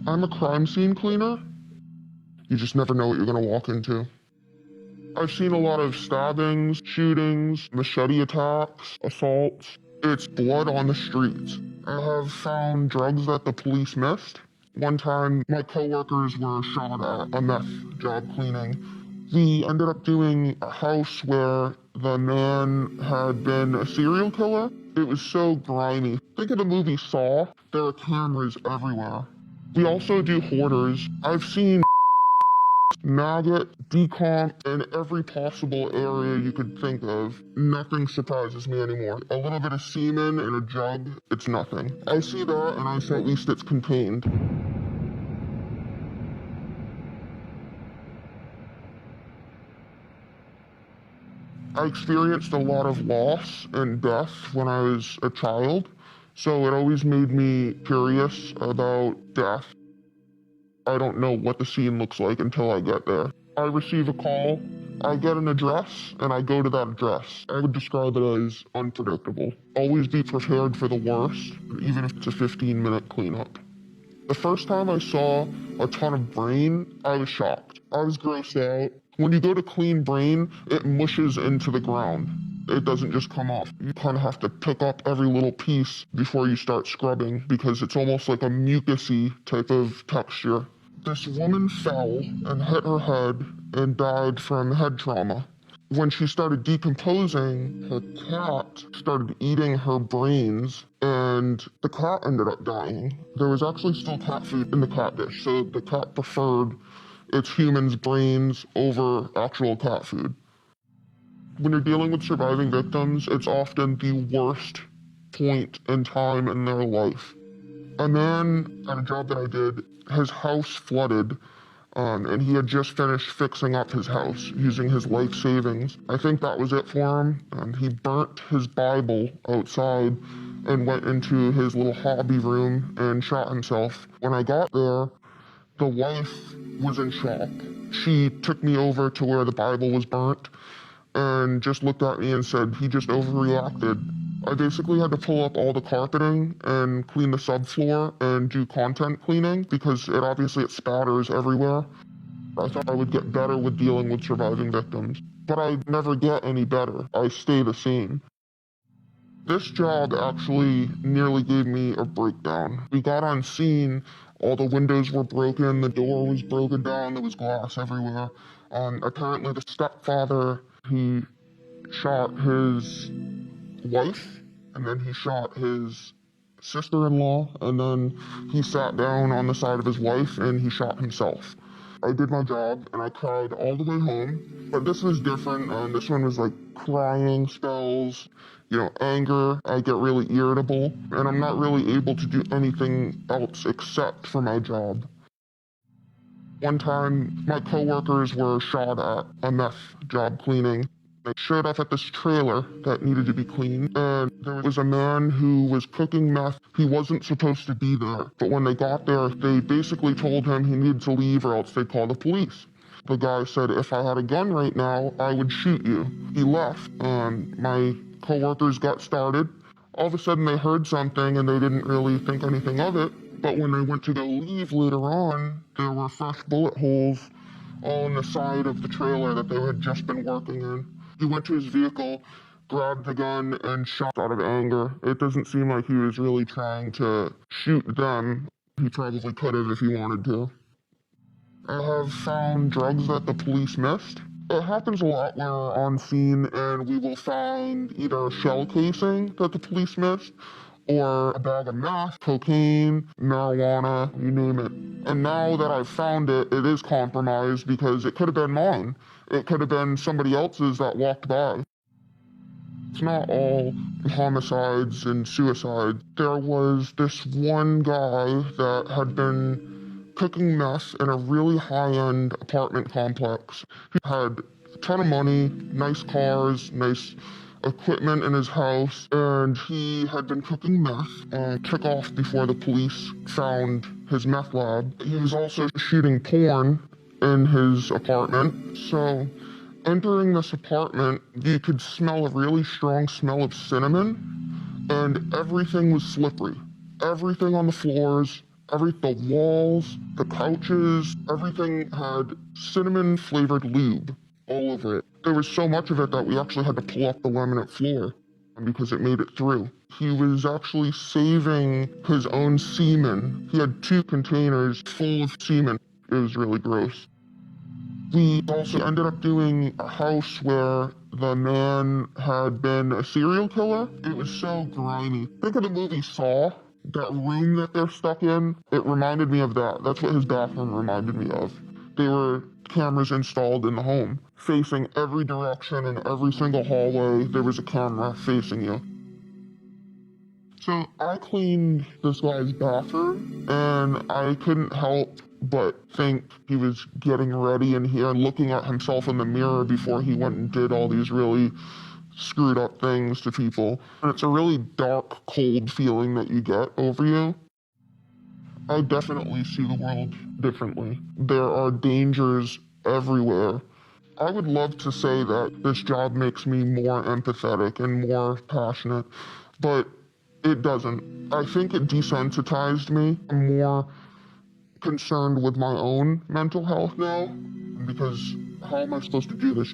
I'm a crime scene cleaner. You just never know what you're gonna walk into. I've seen a lot of stabbings, shootings, machete attacks, assaults. It's blood on the streets. I have found drugs that the police missed. One time, my coworkers were shot at a meth job cleaning. We ended up doing a house where the man had been a serial killer. It was so grimy. Think of the movie Saw. There are cameras everywhere. We also do hoarders. I've seen maggot, decomp, in every possible area you could think of. Nothing surprises me anymore. A little bit of semen in a jug, it's nothing. I see that and I say at least it's contained. I experienced a lot of loss and death when I was a child, so it always made me curious about death. I don't know what the scene looks like until I get there. I receive a call, I get an address, and I go to that address. I would describe it as unpredictable. Always be prepared for the worst, even if it's a 15-minute cleanup. The first time I saw a ton of brain, I was shocked. I was grossed out. When you go to clean brain, it mushes into the ground. It doesn't just come off. You kind of have to pick up every little piece before you start scrubbing because it's almost like a mucusy type of texture. This woman fell and hit her head and died from head trauma. When she started decomposing, her cat started eating her brains, and the cat ended up dying. There was actually still cat food in the cat dish, so the cat preferred its human's brains over actual cat food. When you're dealing with surviving victims, it's often the worst point in time in their life. A man at a job that I did, his house flooded, and he had just finished fixing up his house using his life savings. I think that was it for him, and he burnt his Bible outside and went into his little hobby room and shot himself. When I got there, the wife was in shock. She took me over to where the Bible was burnt and just looked at me and said, "He just overreacted." I basically had to pull up all the carpeting and clean the subfloor and do content cleaning because it spatters everywhere. I thought I would get better with dealing with surviving victims, but I never get any better. I stay the same. This job actually nearly gave me a breakdown. We got on scene, all the windows were broken, the door was broken down, there was glass everywhere. Apparently the stepfather, he shot his wife, and then he shot his sister-in-law, and then he sat down on the side of his wife and he shot himself. I did my job and I cried all the way home, but this was different. This one was like crying spells, anger. I get really irritable and I'm not really able to do anything else except for my job. One time, my coworkers were shot at a meth job cleaning. They showed up at this trailer that needed to be cleaned, and there was a man who was cooking meth. He wasn't supposed to be there, but when they got there, they basically told him he needed to leave or else they'd call the police. The guy said, "If I had a gun right now, I would shoot you." He left, and my coworkers got started. All of a sudden, they heard something, and they didn't really think anything of it. But when they went to go leave later on, there were fresh bullet holes all on the side of the trailer that they had just been working in. He went to his vehicle, grabbed the gun, and shot out of anger. It doesn't seem like he was really trying to shoot them. He probably could have if he wanted to. I have found drugs that the police missed. It happens a lot when we're on scene and we will find either a shell casing that the police missed, or a bag of meth, cocaine, marijuana, you name it. And now that I've found it, it is compromised because it could have been mine. It could have been somebody else's that walked by. It's not all homicides and suicides. There was this one guy that had been cooking meth in a really high-end apartment complex. He had a ton of money, nice cars, nice equipment in his house, and he had been cooking meth and took off before the police found his meth lab. He was also shooting porn in his apartment. So entering this apartment, you could smell a really strong smell of cinnamon, and everything was slippery. Everything on the floors, The walls, the couches, everything had cinnamon flavored lube all over it. There was so much of it that we actually had to pull up the laminate floor because it made it through. He was actually saving his own semen. He had 2 containers full of semen. It was really gross. We also ended up doing a house where the man had been a serial killer. It was so grimy. Think of the movie Saw, that room that they're stuck in. It reminded me of that. That's what his bathroom reminded me of. There were cameras installed in the home, facing every direction and every single hallway. There was a camera facing you. So I cleaned this guy's bathroom, and I couldn't help but think he was getting ready in here, looking at himself in the mirror before he went and did all these really screwed up things to people. And it's a really dark, cold feeling that you get over you. I definitely see the world differently. There are dangers everywhere. I would love to say that this job makes me more empathetic and more passionate, but it doesn't. I think it desensitized me. I'm more concerned with my own mental health now because how am I supposed to do this